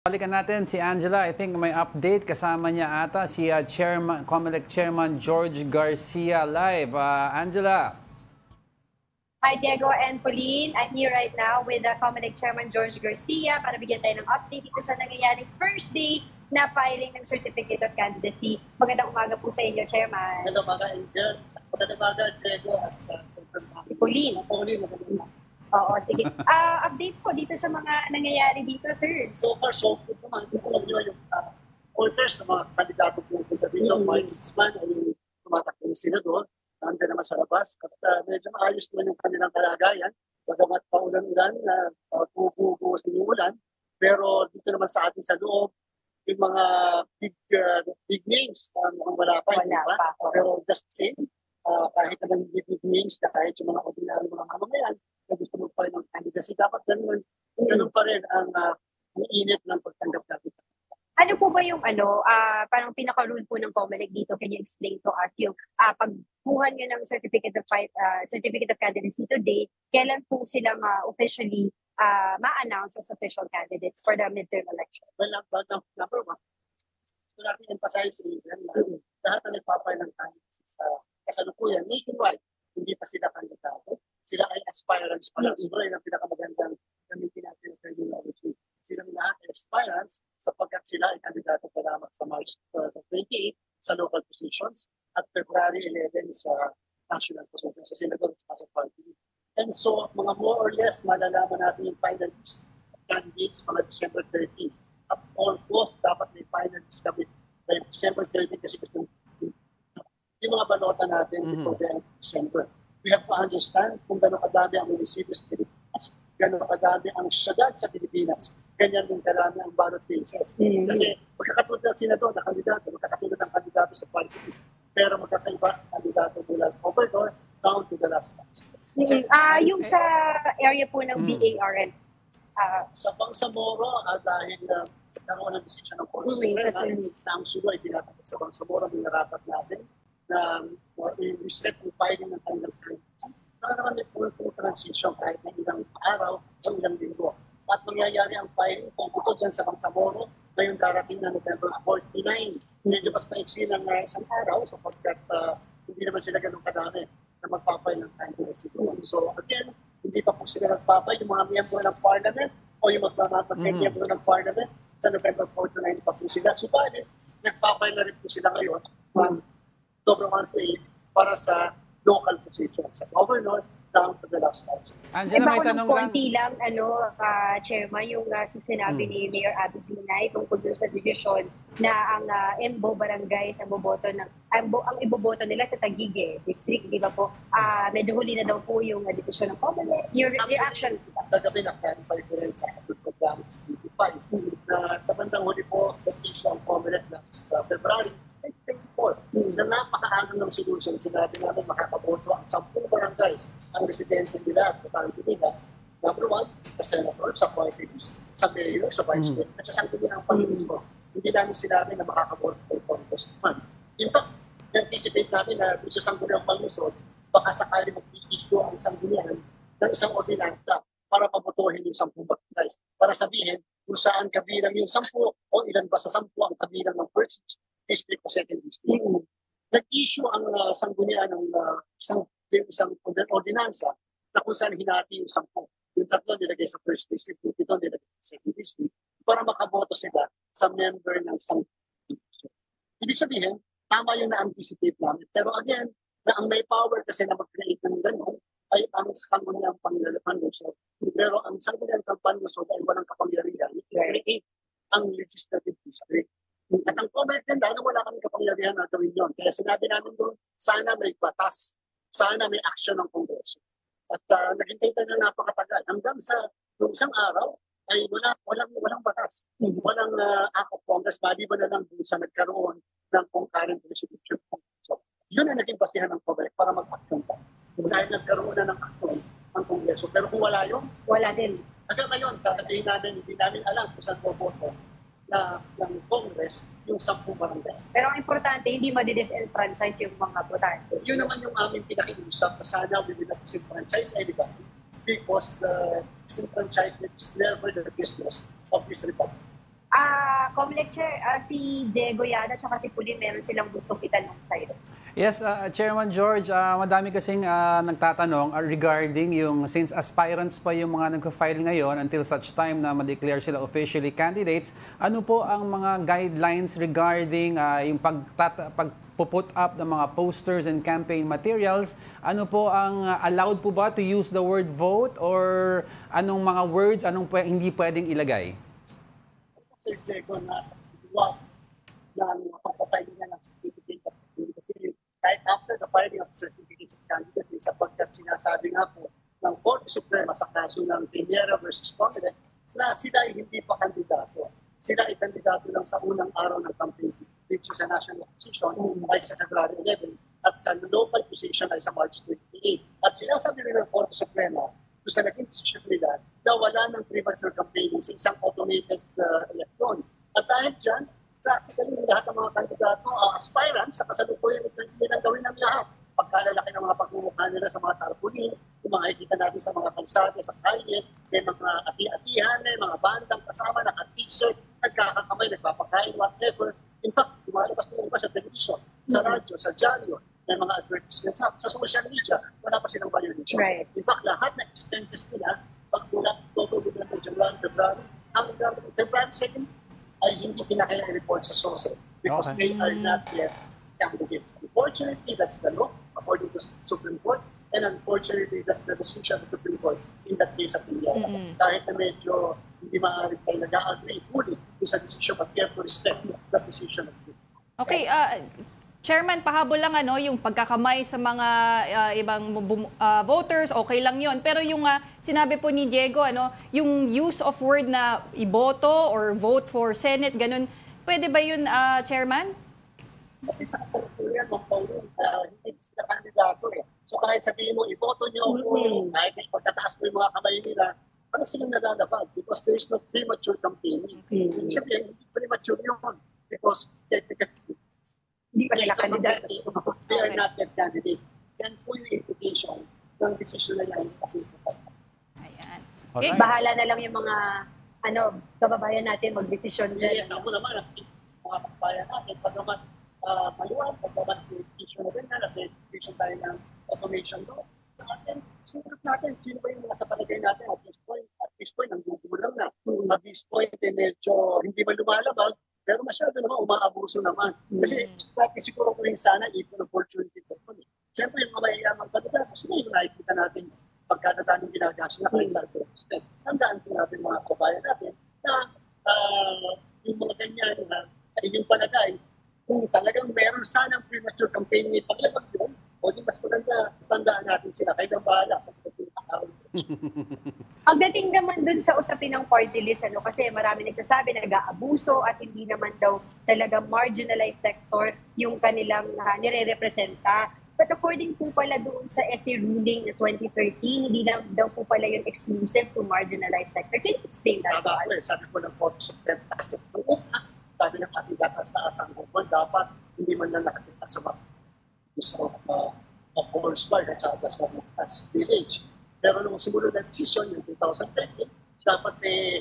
Balikan natin si Angela. I think may update. Kasama niya ata si COMELEC Chairman George Garcia live. Angela. Hi, Diego and Pauline. I'm here right now with COMELEC Chairman George Garcia para bigyan tayo ng update dito sa nangyayaring first day na filing ng Certificate of Candidacy. Magandang umaga po sa inyo, Chairman. Magandang umaga, Angel. Magandang umaga, Diego, at sa Pauline. Pauline, magandang umaga. Oo, sige. Update po dito sa mga nangyayari dito, sir. So far, so good naman. Kung alam nyo yung orders ng mga kandidato po dito, Mark Isman, ay yung tumatakbo ng senador, nandiyan naman sa labas. At medyo maayos naman yung kanilang kalagayan. Bagamat paulan-ulan, bubuhos ng ulan. Pero dito naman sa atin sa loob, yung mga big names, mukhang wala pa. Pero just the same, kahit naman hindi big names, kahit yung mga ordinary mga mamamayan, na gusto mo pa rin ng candidacy, dapat ganun pa rin ang init ng pagtanggap natin. Ano po ba yung parang pinaka-rule po ng COMELEC dito? Can you explain to us yung pagkuha nyo ng Certificate of Candidacy today, kailan po sila officially ma-announce as official candidates for the midterm election? Well, number one, gusto natin emphasize lahat na nagpapay ng candidacy sa kasalukuyan nationwide, hindi pa sila kandidato. Sila ay aspirants pa lang. Siguro yun ang pinakamagandang gamitin natin ng terminology. Silang lahat ay aspirants sapagkat sila ay kandidato pa lamang sa March 28 sa local positions at February 11 sa national positions, sa senador at sa party. And so, mga more or less, malalaman natin yung finalists candidates mga December 13. At almost dapat may finalists kami by December 13 kasi gusto yung mga balota natin before the end of December. We have to understand kung gano'ng kadami ang munisipyo sa Pilipinas, gano'ng kadami ang syudad sa Pilipinas, ganyan din karami ang ballot bases. Kasi magkakatulad ng senador na kandidato, magkakatulad ng kandidato sa party list, pero magkakaiba ang kandidato mula governor down to the last council. Yung sa area po ng BARN, sa Bangsamoro, dahil nagkaroon ng desisyon ng Korte na ang sulo ay tinatanggap sa Bangsamoro, may narapat natin na i-reset yung filing ng kanilang candidacy. Para naman may full transition kahit na ilang araw o ilang linggo. At mangyayari ang filing sa ito dyan sa Bangsamoro ngayong darating na November 49. Medyo mas maiksi ng isang araw sapagkat hindi naman sila ganun kadami na magpapile ng candidacy doon. So again, hindi pa po sila nagpapile yung mga miyembro ng parliament o yung magmamiyembro ng parliament sa November 49 pa po sila. Subalit, nagpapile na rin po sila ngayon sobrang para sa local position, sa governor down to the last council. Angela, may tanong lang. Konti lang, Chairman, yung sinabi ni Mayor Abby Binay tungkol sa desisyon na ang Embo Barangays ang iboboto nila sa Taguig district, di ba po? Medyo huli na daw po yung desisyon ng COMELEC. Your reaction? Kagabi na-clarify ko rin sa programa sa 25 na sa bandang huli po, the-issue ang COMELEC last February 24, na napakaagang ng solution. Sinabi natin makakaboto ang 10 barangays ang residente nila at botante nila. Number 1, sa senator, sa party list, sa mayor, sa vice mayor, at sa sangguniang pangulo. Hindi namin sinabi na makakaboto ang congressman. In fact, anticipate namin na sa sangguniang pangulo, baka sakali mag-i-issue ang sanggunian ng isang ordinansa para pabotohin yung 10 barangays. Para sabihin kung saan kabilang yung 10 o ilan ba sa 10 ang kabilang ng first district o second district. Nag-issue ang sanggunian ng isang ordinansa na kung saan hinati yung 10. Yung 3 nilagay sa first district, yung 7 nilagay sa second district para makaboto sila sa member ng 10 district. Ibig sabihin, tama yung na-anticipate namin. Pero again, na ang may power kasi na mag-create ng gano'n ay ang sangguniang panlalapanlusod. Pero ang sangguniang panlalapanlusod ay walang kapangyarihan i-create ang legislative district. At ang COMELEC din, dahil wala kami kapangyarihan na gawin yun. Kaya sinabi namin doon, sana may batas, sana may aksyon ng Kongreso. At naghintay tayo na napakatagal. Hanggang sa isang araw, ay walang batas. Walang act of Congress, maliban na lang doon sa nagkaroon ng concurrent resolution. So, yun ang naging basihan ng COMELEC para mag-action pa. Dahil nagkaroon na ng action ang Kongreso. Pero kung wala yun, wala din. hanggang ngayon, kakabihin namin, hindi namin alam kung saan boboto ng Congress yung 10 barangays. Pero ang importante, hindi ma-disenfranchise yung mga botante. Yun naman yung aming pinakiusap na sana we will not disenfranchise anybody because the disenfranchisement is never the business of this republic. Comlec Chair, si Diego Yada at si Puli, meron silang gustong itanong sa'yo. Yes, Chairman George, madami kasing nagtatanong regarding yung since aspirants pa yung mga nagka-file ngayon until such time na ma-declare sila officially candidates, ano po ang mga guidelines regarding yung pag-put up ng mga posters and campaign materials? Ano po ang allowed po ba to use the word vote or anong mga words, hindi pwedeng ilagay? Sir Diego, na iwag ng pagpapaili na ng certificate of candidacy. Kahit after the filing of certificates of candidacy, sapagkat sinasabi nga po ng Korte Suprema sa kaso ng Piñera versus Comelec na sila ay hindi pa kandidato. Sila ay kandidato lang sa unang araw ng campaign, which is a national position ay sa February 11 at sa local position ay sa March 28. At sinasabi rin ng Korte Suprema kung sa naging decision nila na wala ng premature campaigning sa isang automated election. At dahil dyan, practically lahat ng mga kandidato, aspirants, sa kasalukuyan nilang gawin ng lahat. Pagkalalaki ng mga pagmumukha nila sa mga tarpaulin, yung mga ikita natin sa mga kalsada, sa kalye, may mga ati-atihan, may mga bandang kasama, naka-t-shirt, nagkakakamay, nagpapakain, whatever. In fact, lumalabas nila iba sa television, sa radyo, sa dyaryo, may mga advertisements sa social media, wala pa silang violation. Right. In fact, lahat ng expenses nila, pagmula October, January, February, hanggang February 2nd, ay hindi kinakailangan-report sa SOSE because they are not yet candidates. Unfortunately, that's the law according to Supreme Court, and unfortunately, that's the decision of the Supreme Court in that case of Piñera. Kahit na medyo hindi maaaring tayo nag-agree fully sa decision, but we have to respect that decision of the Okay, Chairman, pahabol lang yung pagkakamay sa mga ibang voters, okay lang yon. Pero yung sinabi po ni Diego, yung use of word na iboto or vote for Senate, ganun, pwede ba yun, Chairman? Kasi sa kasalukuyan, hindi sila kandidato eh. So kahit sabihin mo, iboto niyo ako, kahit pagkataas mo yung mga kamay nila, parang silang nalalabag because there is no premature campaigning. Ibig sabihin, hindi premature yun because Hindi pa nila kandidato. They are not yet candidates. Yan po yung implication ng decision na yan. Ayan. Okay. Bahala na lang yung mga kababayan natin mag-desisyon. Yes, ako naman, mga kababayan natin, pagkamat maluwag, pagkamat decision na ganyan, at decision tayo ng automation doon. Sa atin, sumunod natin, sino ba yung mga sa palagay natin at this point, ang gugulang na. At this point, medyo hindi man lumalabag, pero masyado naman, umaabuso naman. Kasi siguro ko rin sana equal opportunity for me. Siyempre, yung mga mayayamang kandidato, sila yung nakikita natin pagkatadaming ginagaso na kahit sa respect. Tandaan po natin mga kabayan natin na yung mga ganyan sa inyong palagay, kung talagang meron sanang premature campaign ni paglabag yun, o di mas maganda, tandaan natin sila. Kayo ang bahala. Pagdating naman dun sa usapin ng party list, kasi marami nagsasabi na nag-aabuso at hindi naman daw talaga marginalized sector yung kanilang nire-representa. But according po pala doon sa SC ruling na 2013, hindi lang daw po pala yung exclusive to marginalized sector. Can you explain that? Sabi ko ng Korte Suprema kasi sabi ng ating taas-taas ang hukuman, dapat hindi man lang nakakita sa mga Paul's Bar at sa village. Pero nung sumunod na decision, yung 2010, dapat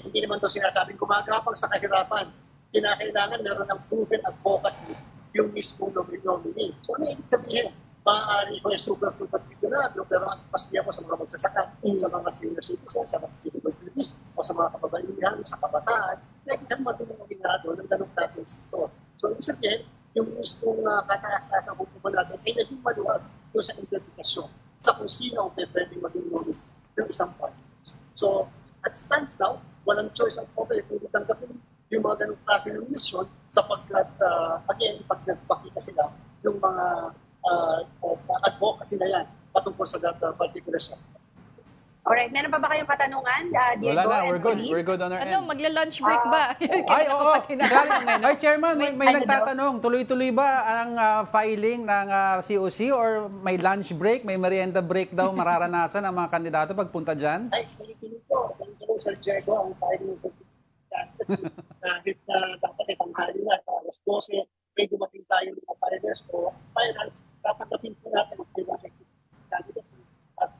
hindi naman ito sinasabing gumagapang sa kahirapan. Kinakailangan meron ng proven advocacy yung mismong nominee. So ano ibig sabihin? Maaari ko yung super figurado, pero ang pasniya ko sa mga magsasaka, sa mga senior citizens, sa mga PWDs, o sa mga kababaihan, sa kabataan, kailangan maging nominado ng ganong klaseng sektor. So ibig sabihin, yung mismong kataas-taas ng hukuman natin ay naging maluwag doon sa interpretasyon sa kung sino ang pwedeng maging nominee ng isang party. So, at stands now, walang choice ang public kung tanggapin yung mga ganong klase ng mission sapagkat, again, pag nagpakita sila yung mga advocacy na yan patungkol sa that particular sector. Alright, meron pa ba kayong katanungan, Diego? Wala na, we're good. Puli? We're good on our end. Magla-lunch break ba? Ay, oo. Ay, Chairman, may nagtatanong, daw? tuloy-tuloy ba ang filing ng COC or may lunch break, may merienda break daw mararanasan ang mga kandidato pagpunta dyan? Ay, kinikinig ko. Kinikinig Sir Diego ang filing ng kahit dapat itanghali na, alas 12, may dumating tayo ng partners o aspirants, tatanggapin po natin ang candidacy at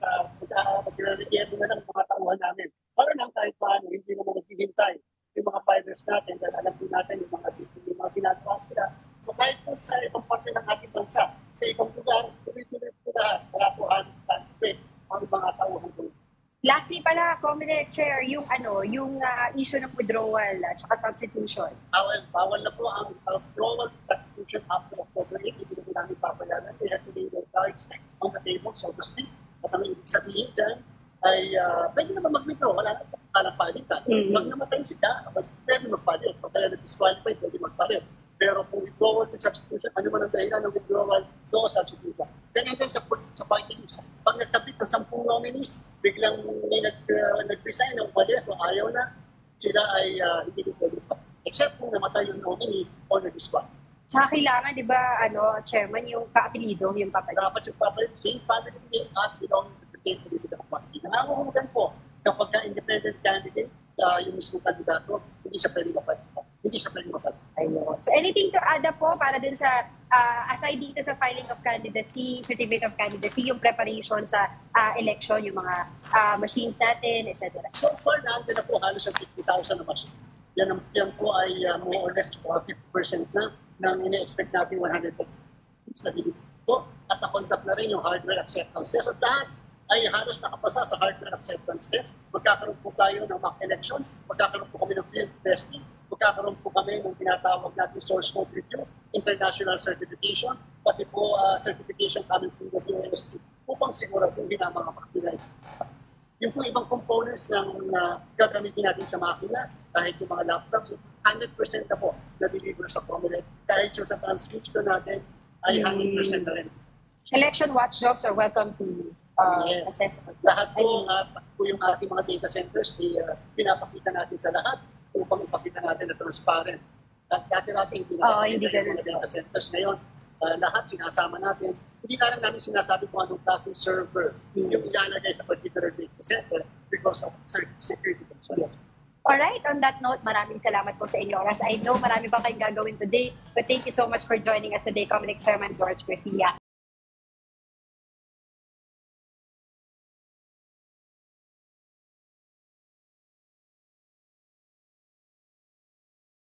magre-review na lang mga tauhan namin. Para lang kahit paano, hindi naman naghihintay yung mga fighters natin dahil po natin yung mga ginagawa nila. So kahit po sa ibang parte ng ating bansa, sa ibang lugar, tuloy-tuloy po lahat. Wala po halos country ang mga tauhan po. Lastly pala, Comelec Chair, yung issue ng withdrawal at saka substitution. Bawal na po ang withdrawal substitution after October 8. Hindi na namin papayagan. They have to lay their cards on the table, so to speak. At ang ibig sabihin dyan ay pwede naman mag-withdraw. Wala na palang palitan. Pag namatay sila, pwede magpalit. Pag kaya na-disqualified, pwede magpalit. Pero kung withdrawal and substitution, ano man ang dahilan ng withdrawal, no substitution. Ganyan din sa party list. Pag nagsabit ng 10 nominees, biglang may nag-resign ng walis o ayaw na, sila ay hindi pwede pa. Except kung namatay yung nominee o nag-disqualify. Tsaka kailangan, di ba, Chairman, yung kaapelido, yung papalit. Dapat yung papalit, same family name at belonging to the same political party. Nangangamugan po, kapag ka-independent candidate, yung mismo kandidato, hindi siya pwede mapalit. Ayun. So anything to add po para dun sa, aside dito sa filing of candidacy, certificate of candidacy, yung preparation sa election, yung mga machines natin, etc. So far, naandun na po halos ang 50,000 na machine. Yan po ay more or less 50% na ng ina-expect natin 100% na delivery po. At na-conduct na rin yung hardware acceptance test. At lahat ay halos nakapasa sa hardware acceptance test. Magkakaroon po tayo ng mock election, magkakaroon po kami ng field testing, magkakaroon po kami ng tinatawag natin source code review, international certification, pati po certification coming from the UNST upang siguro kung hindi na mga makina. Yung po ibang components ng gagamitin natin sa makina, kahit yung mga laptops, 100% na po na-deliver sa Comelec. Kahit yung sa transcription natin ay 100% na rin. Election watchdogs are welcome to assess. Lahat po, yung ating mga data centers, pinapakita natin sa lahat upang ipakita natin na transparent. At dati natin pinapakita yung mga data centers. Ngayon, lahat sinasama natin. Hindi na lang namin sinasabi kung anong klaseng server yung ilalagay sa particular data center because of security concerns. Alright, on that note, maraming salamat po sa inyo oras. I know marami pa kayong gagawin today, but thank you so much for joining us today, Comelec Chairman George Garcia.